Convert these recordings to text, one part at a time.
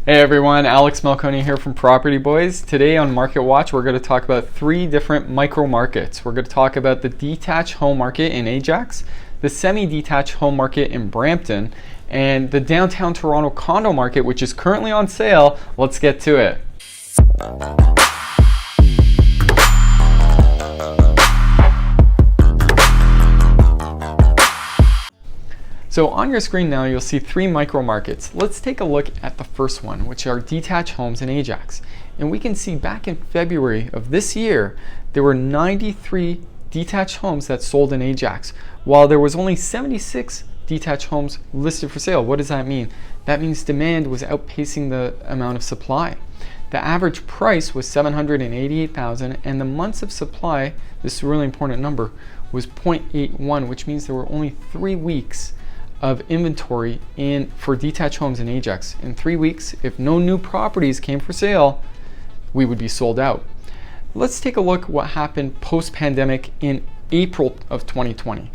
Hey everyone, Alex Melconian here from Property Boys. Today on Market Watch, we're going to talk about 3 different micro markets. We're going to talk about the detached home market in Ajax, the semi-detached home market in Brampton, and the downtown Toronto condo market, which is currently on sale. Let's get to it. So on your screen now, you'll see 3 micro markets. Let's take a look at the first one, which are detached homes in Ajax. And we can see back in February of this year, there were 93 detached homes that sold in Ajax, while there was only 76 detached homes listed for sale. What does that mean? That means demand was outpacing the amount of supply. The average price was $788,000, and the months of supply, this is a really important number, was 0.81, which means there were only 3 weeks of inventory for detached homes in Ajax. In 3 weeks, if no new properties came for sale, we would be sold out. Let's take a look at what happened post-pandemic in April of 2020.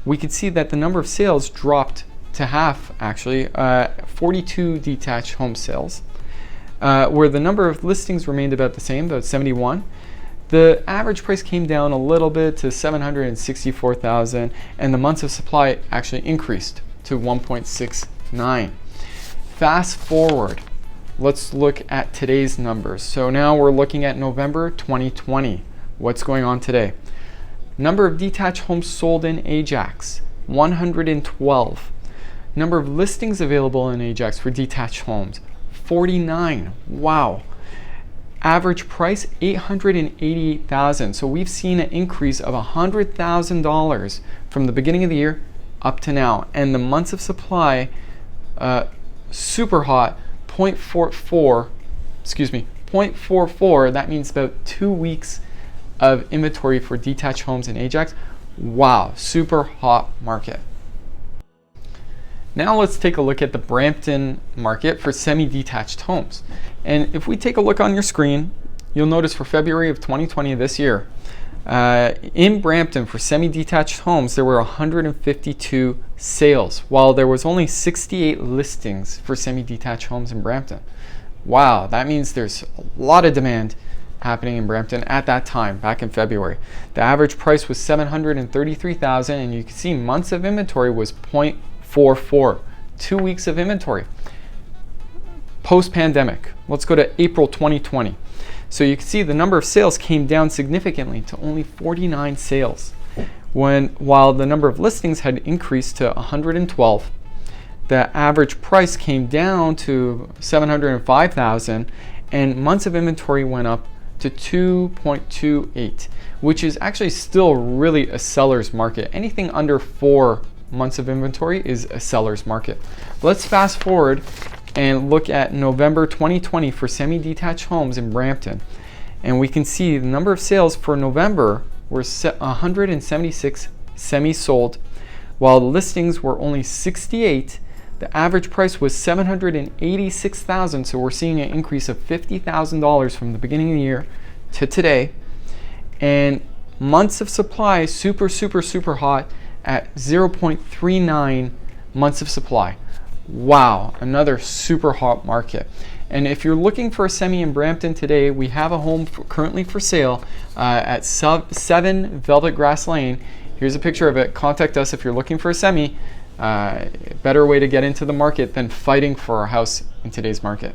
We could see that the number of sales dropped to half, actually, 42 detached home sales, where the number of listings remained about the same, about 71. The average price came down a little bit to $764,000, and the months of supply actually increased to 1.69. Fast forward, let's look at today's numbers. So now we're looking at November 2020. What's going on today? Number of detached homes sold in Ajax, 112. Number of listings available in Ajax for detached homes, 49. Wow. Average price, $888,000. So we've seen an increase of $100,000 from the beginning of the year up to now. And the months of supply, super hot, 0.44. That means about 2 weeks of inventory for detached homes in Ajax. Wow, super hot market. Now let's take a look at the Brampton market for semi-detached homes. And if we take a look on your screen, you'll notice for February of 2020 this year, in Brampton for semi-detached homes, there were 152 sales, while there was only 68 listings for semi-detached homes in Brampton. Wow, that means there's a lot of demand happening in Brampton at that time, back in February. The average price was $733,000, and you can see months of inventory was 0.44, 2 weeks of inventory. Post-pandemic, let's go to April 2020. So you can see the number of sales came down significantly to only 49 sales, while the number of listings had increased to 112. The average price came down to $705,000, and months of inventory went up to 2.28, which is actually still really a seller's market. Anything under 4 months of inventory is a seller's market. Let's fast forward and look at November 2020 for semi-detached homes in Brampton. And we can see the number of sales for November were 176 semi-sold, while the listings were only 68. The average price was $786,000, so we're seeing an increase of $50,000 from the beginning of the year to today. And months of supply, super hot at 0.39 months of supply. Wow, another super hot market. And if you're looking for a semi in Brampton today, we have a home currently for sale at 7 Velvet Grass Lane. Here's a picture of it. Contact us if you're looking for a semi. Better way to get into the market than fighting for a house in today's market.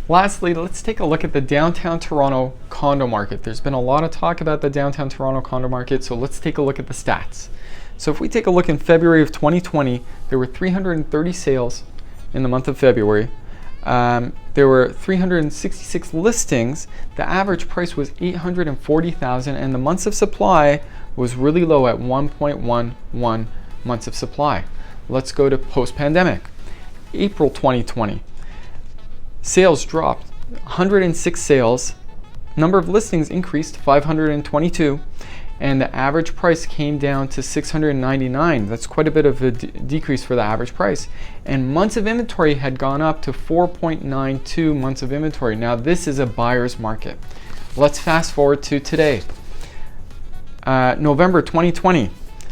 Lastly, let's take a look at the downtown Toronto condo market. There's been a lot of talk about the downtown Toronto condo market, so let's take a look at the stats. So if we take a look in February of 2020, there were 330 sales in the month of February. There were 366 listings. The average price was $840,000, and the months of supply was really low at 1.11 months of supply. Let's go to post-pandemic. April 2020. Sales dropped, 106 sales. Number of listings increased, 522. And the average price came down to $699. That's quite a bit of a decrease for the average price. And months of inventory had gone up to 4.92 months of inventory. Now this is a buyer's market. Let's fast forward to today. November 2020,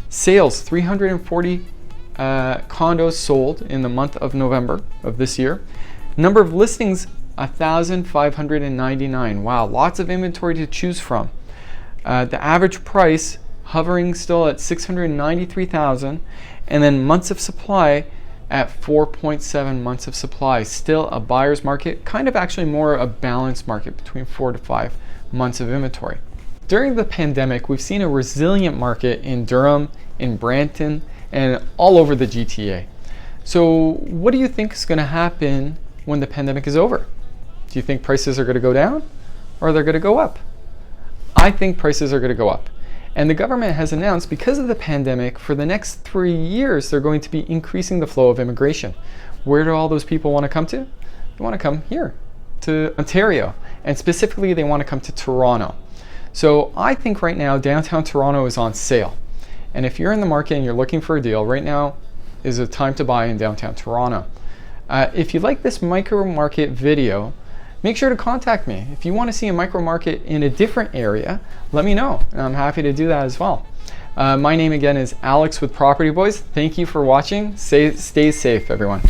sales, 340 condos sold in the month of November of this year. Number of listings, 1,599. Wow, lots of inventory to choose from. The average price hovering still at 693,000, and then months of supply at 4.7 months of supply. Still a buyer's market, kind of actually more a balanced market between 4 to 5 months of inventory. During the pandemic, we've seen a resilient market in Durham, in Brampton, and all over the GTA. So what do you think is going to happen when the pandemic is over? Do you think prices are going to go down, or they're going to go up? I think prices are going to go up. And the government has announced, because of the pandemic, for the next 3 years, they're going to be increasing the flow of immigration. Where do all those people want to come to? They want to come here, to Ontario. And specifically, they want to come to Toronto. So I think right now, downtown Toronto is on sale. And if you're in the market and you're looking for a deal, right now is a time to buy in downtown Toronto. If you like this micro market video, make sure to contact me. If you want to see a micro market in a different area, let me know. And I'm happy to do that as well. My name again is Alex with Property Boys. Thank you for watching. Stay safe, everyone.